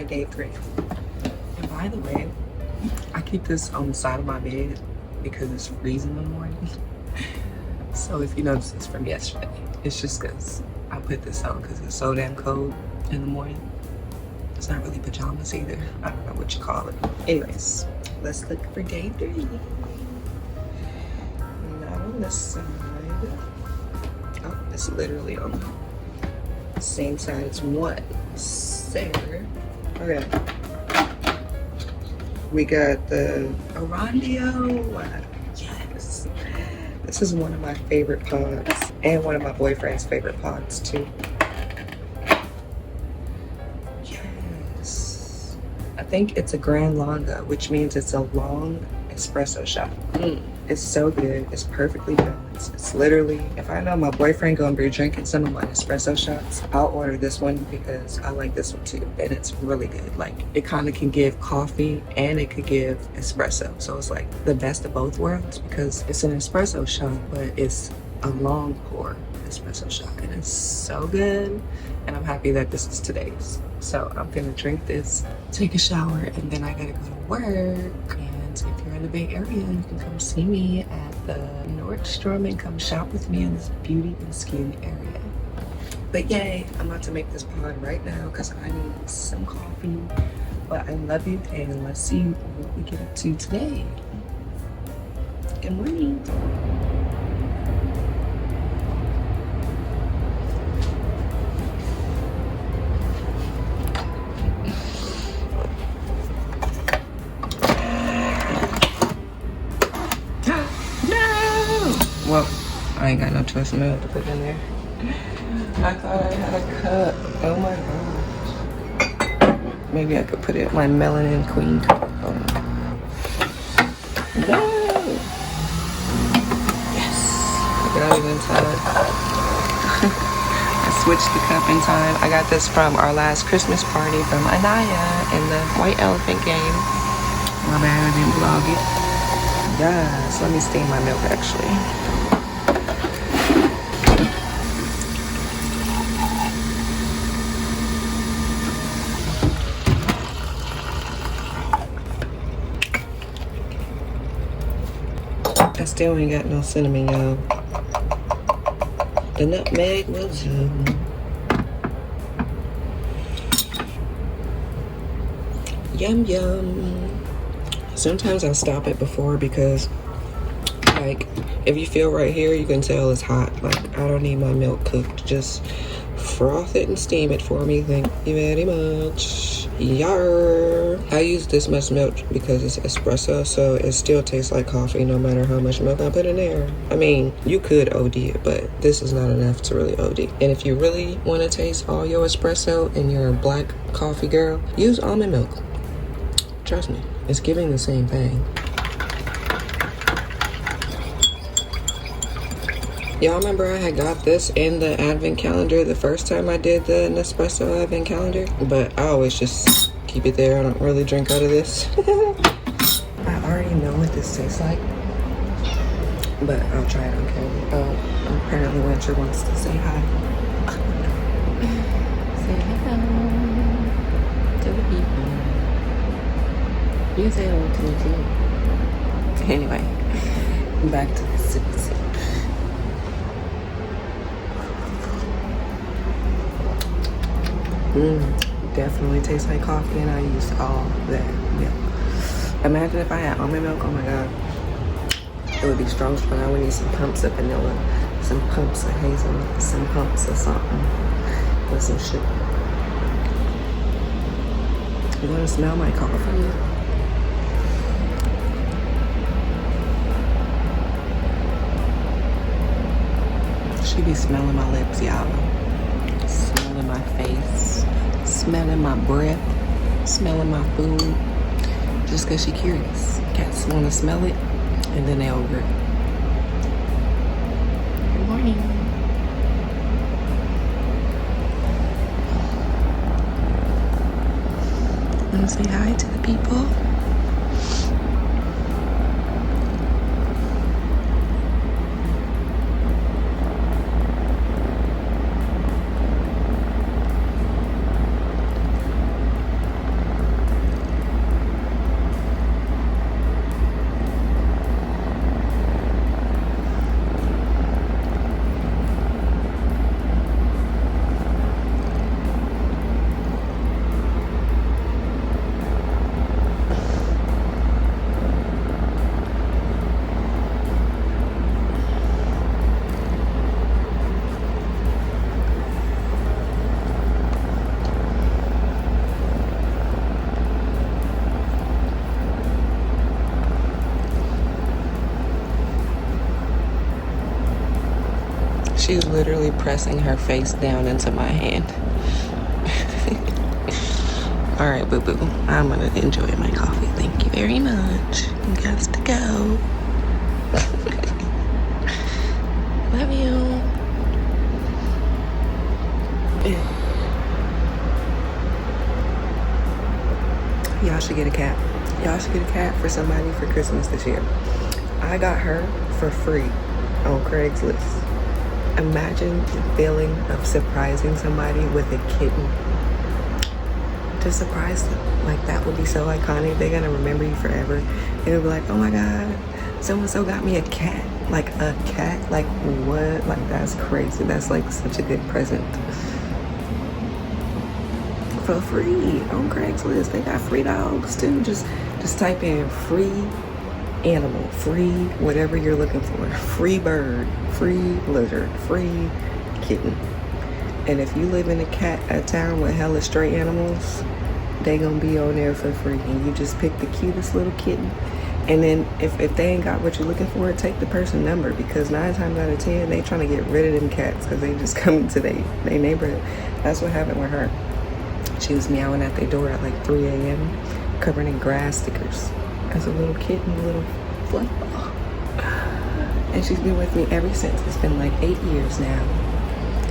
day 3. And by the way, I keep this on the side of my bed because it's freezing in the morning. So if you notice, it's from yesterday. It's just because I put this on because it's so damn cold in the morning. It's not really pajamas either. I don't know what you call it. Anyways, let's look for day 3. Not on this side. Oh, it's literally on the same side as 1. There. Okay. We got the Arondio. Yes. This is one of my favorite pods and one of my boyfriend's favorite pods too. Yes. I think it's a Grand Longa, which means it's a long espresso shot. It's so good. It's perfectly balanced. It's literally, if I know my boyfriend gonna be drinking some of my espresso shots, I'll order this one because I like this one too. And it's really good. Like, it kind of can give coffee and it could give espresso. So it's like the best of both worlds because it's an espresso shot, but it's a long pour espresso shot. And it's so good. And I'm happy that this is today's. So I'm gonna drink this, take a shower, and then I gotta go to work. If you're in the Bay Area, you can come see me at the Nordstrom and come shop with me in this beauty and skin area. But yay, I'm about to make this pod right now because I need some coffee. But I love you, and let's see what we get up to today. Good morning. Well, I ain't got no choice of milk to put in there. I thought I had a cup. Oh my gosh. Maybe I could put it in my melanin queen cup. Oh. No! Yes! I got it in time. I switched the cup in time. I got this from our last Christmas party from Anaya in the White Elephant game. My bad, I didn't vlog it. Yes, let me steam my milk actually. I still ain't got no cinnamon, y'all. The nutmeg was yum yum. Sometimes I stop it before because, like, if you feel right here, you can tell it's hot. Like, I don't need my milk cooked. Just froth it and steam it for me. Thank you very much. Yar. I use this much milk because it's espresso, so it still tastes like coffee no matter how much milk I put in there. I mean, you could OD it, but this is not enough to really OD. And if you really want to taste all your espresso and you're a black coffee girl, use almond milk. Trust me, it's giving the same thing. Y'all remember I had got this in the Advent Calendar the first time I did the Nespresso Advent Calendar? But I always just keep it there. I don't really drink out of this. I already know what this tastes like, but I'll try it on camera. Apparently Winter wants to say hi. Say hello to the people. You say hello to me too. Anyway, back to the sip. Definitely tastes like coffee, and I used all that milk. Imagine if I had almond milk, oh my god. It would be strong, but I would need some pumps of vanilla, some pumps of hazelnut, some pumps of something, with some sugar. You want to smell my coffee? She be smelling my lips, y'all. Smelling my face, smelling my breath, smelling my food, just because she curious. Cats want to smell it, and then they over it. Good morning. Want to say hi to the people? She's literally pressing her face down into my hand. All right, boo-boo. I'm gonna enjoy my coffee. Thank you very much. Got to go. Love you. Y'all should get a cat. Y'all should get a cat for somebody for Christmas this year. I got her for free on Craigslist. Imagine the feeling of surprising somebody with a kitten. To surprise them. Like, that would be so iconic. They're gonna remember you forever. They'll be like, oh my God, so-and-so got me a cat. Like, a cat? Like, what? Like, that's crazy. That's like such a good present. For free on Craigslist. They got free dogs too. Just type in free animal, free whatever you're looking for. Free bird, free lizard, free kitten. And if you live in a town with hella stray animals, they gonna be on there for free. And you just pick the cutest little kitten. And then if they ain't got what you're looking for, take the person number, because 9 times out of 10 they trying to get rid of them cats because they just come into their neighborhood. That's what happened with her. She was meowing at their door at like 3 a.m. covered in grass stickers as a little kitten, a little fluff ball. And she's been with me ever since. It's been like 8 years now.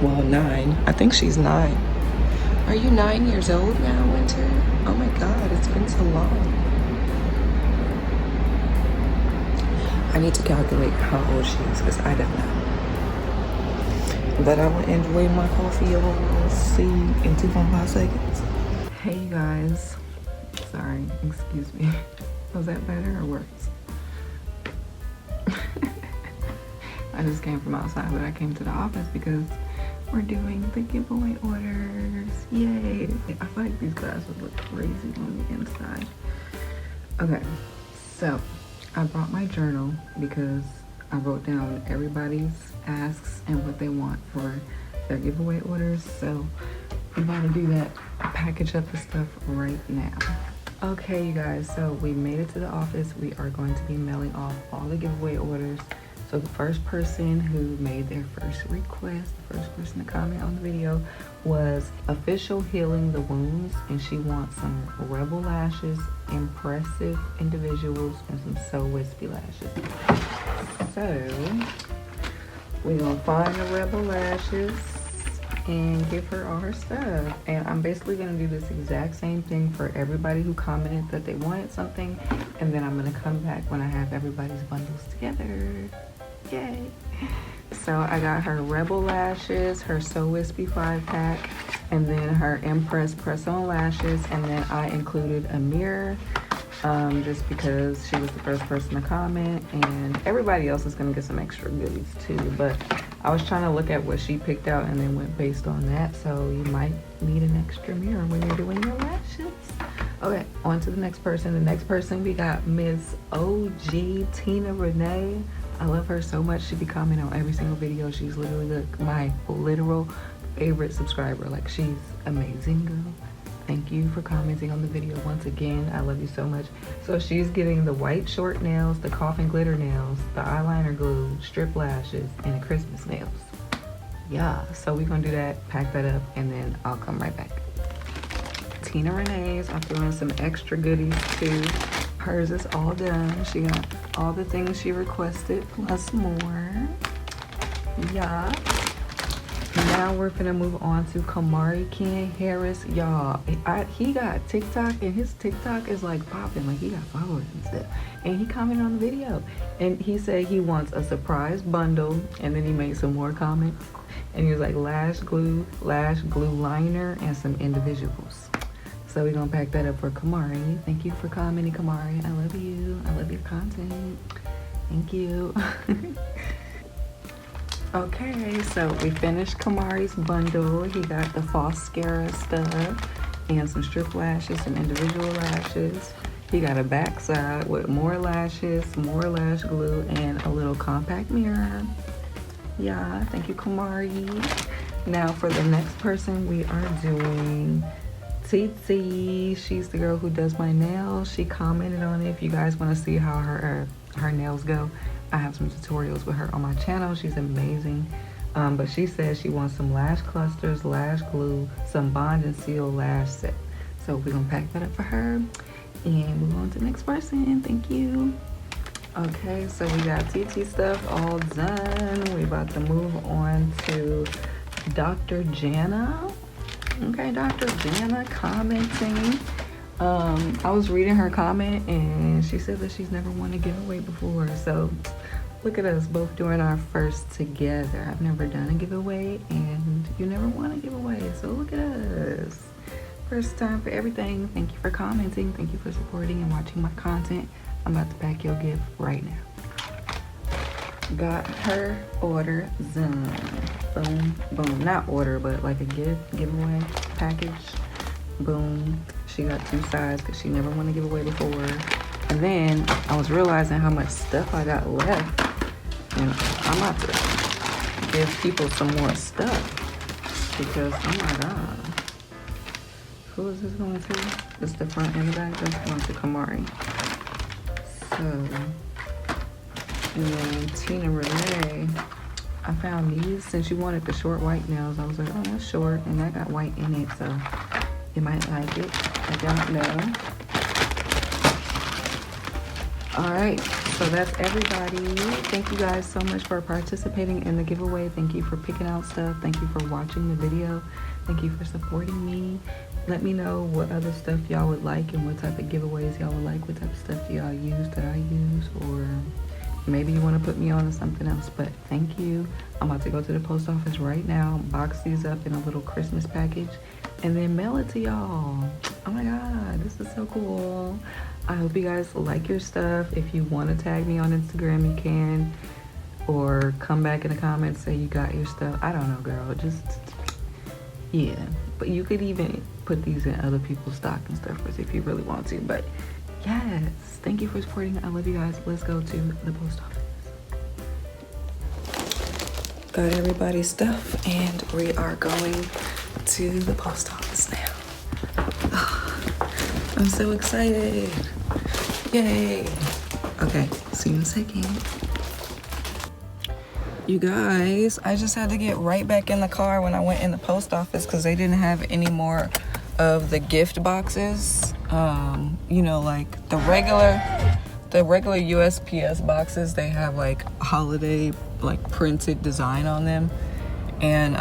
Well, 9. I think she's 9. Are you 9 years old now, Winter? Oh my God, it's been so long. I need to calculate how old she is because I don't know. But I will enjoy my coffee. I'll see you in 2.5 seconds. Hey, you guys. Sorry, excuse me. Was that better or worse? I just came from outside, but I came to the office because we're doing the giveaway orders. Yay. I feel like these glasses look crazy on the inside. Okay, so I brought my journal because I wrote down everybody's asks and what they want for their giveaway orders. So I'm about to do that, package up the stuff right now. Okay, you guys, so we made it to the office. We are going to be mailing off all the giveaway orders. So the first person who made their first request, the first person to comment on the video, was Official Healing the Wounds, and she wants some Rebel lashes, Impressive Individuals, and some So Wispy lashes. So we're gonna find the Rebel lashes and give her all her stuff. And I'm basically gonna do this exact same thing for everybody who commented that they wanted something, and then I'm gonna come back when I have everybody's bundles together. Yay. So I got her Rebel lashes, her So Wispy 5-pack, and then her Impress press-on lashes, and then I included a mirror just because she was the first person to comment, and everybody else is gonna get some extra goodies too. But I was trying to look at what she picked out and then went based on that, so you might need an extra mirror when you're doing your lashes. Okay, on to the next person. The next person, we got Ms. OG Tina Renee. I love her so much. She be commenting on every single video. She's literally like my literal favorite subscriber. Like, she's amazing, girl. Thank you for commenting on the video once again. I love you so much. So she's getting the white short nails, the coffin glitter nails, the eyeliner glue, strip lashes, and the Christmas nails. Yeah, so we're gonna do that, pack that up, and then I'll come right back. Tina Renee's, I threw in some extra goodies too. Hers is all done. She got all the things she requested plus more. Yeah. Now we're gonna move on to Kamari Ken Harris. Y'all, he got TikTok, and his TikTok is like popping. Like, he got followers and stuff. And he commented on the video, and he said he wants a surprise bundle, and then he made some more comments. And he was like, lash glue liner, and some individuals. So we're gonna pack that up for Kamari. Thank you for commenting, Kamari. I love you. I love your content. Thank you. Okay, so we finished Kamari's bundle. He got the Foscara stuff and some strip lashes, some individual lashes. He got a backside with more lashes, more lash glue, and a little compact mirror. Yeah, thank you, Kamari. Now for the next person, we are doing Titi. She's the girl who does my nails. She commented on it. If you guys want to see how her nails go, I have some tutorials with her on my channel. She's amazing. But she says she wants some lash clusters, lash glue, some bond and seal lash set. So we're gonna pack that up for her and move on to the next person. Thank you. Okay, so we got TT stuff all done. We're about to move on to Dr. Jana. Okay, Dr. Jana commenting. I was reading her comment and she said that she's never won a giveaway before. So look at us both doing our first together. I've never done a giveaway and you never won a giveaway. So look at us. First time for everything. Thank you for commenting. Thank you for supporting and watching my content. I'm about to pack your gift right now. Got her order done. Boom, boom. Not order, but like a giveaway package. Boom. She got 2 sides because she never won a giveaway before. And then I was realizing how much stuff I got left. And I'm about to give people some more stuff because, oh my God. Who is this going to? It's the front and the back. That's going to Amore. So, and then Tina Renee, I found these since you wanted the short white nails. I was like, oh, that's short, and that got white in it, so you might like it. I don't know. All right, so that's everybody. Thank you guys so much for participating in the giveaway. Thank you for picking out stuff. Thank you for watching the video. Thank you for supporting me. Let me know what other stuff y'all would like and what type of giveaways y'all would like, what type of stuff y'all use that I use, or maybe you want to put me on to something else. But thank you. I'm about to go to the post office right now, box these up in a little Christmas package, and then mail it to y'all. Oh my God, this is so cool. I hope you guys like your stuff. If you want to tag me on Instagram, you can, or come back in the comments, say you got your stuff. I don't know, girl, just, yeah. But you could even put these in other people's stocking stuffers if you really want to. But yes, thank you for supporting. I love you guys. Let's go to the post office. Got everybody's stuff and we are going to the post office now. Oh, I'm so excited. Yay. Okay, see you in a second. You guys, I just had to get right back in the car when I went in the post office because they didn't have any more of the gift boxes. You know, like the regular USPS boxes, they have like holiday, like printed design on them. And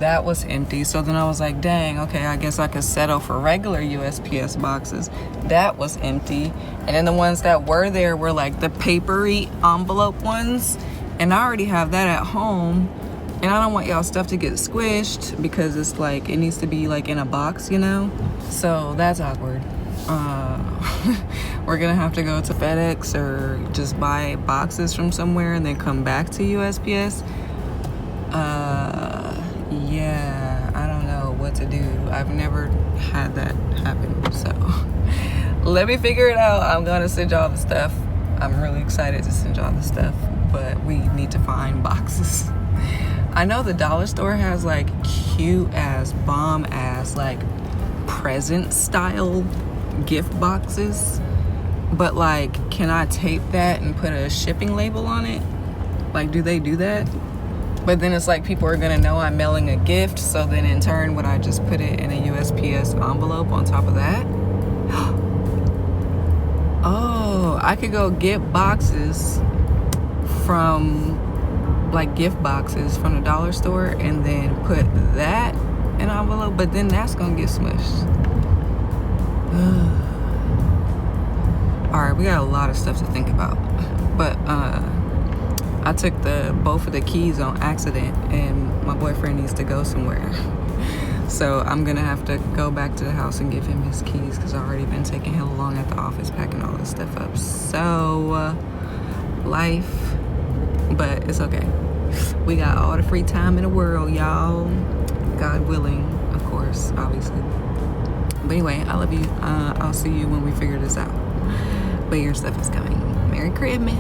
that was empty. So then I was like, dang, okay, I guess I could settle for regular USPS boxes. That was empty. And then the ones that were there were like the papery envelope ones. And I already have that at home, and I don't want y'all stuff to get squished because it's like, it needs to be like in a box, you know? So that's awkward. We're gonna have to go to FedEx or just buy boxes from somewhere and then come back to USPS. Yeah, I don't know what to do. I've never had that happen, so let me figure it out. I'm gonna send y'all the stuff. I'm really excited to send y'all the stuff, but we need to find boxes. I know the dollar store has like cute ass, bomb ass, like present style gift boxes, but like, can I tape that and put a shipping label on it? Like, do they do that? But then it's like, people are gonna know I'm mailing a gift, so then in turn, would I just put it in a USPS envelope on top of that? Oh, I could go get boxes from, like, gift boxes from the dollar store and then put that in an envelope, but then that's gonna get smushed. All right, we got a lot of stuff to think about, but I took both of the keys on accident and my boyfriend needs to go somewhere. So I'm gonna have to go back to the house and give him his keys because I've already been taking hella long at the office packing all this stuff up. So, life, but it's okay. We got all the free time in the world, y'all. God willing, of course, obviously. But anyway, I love you. I'll see you when we figure this out. But your stuff is coming. Merry Christmas.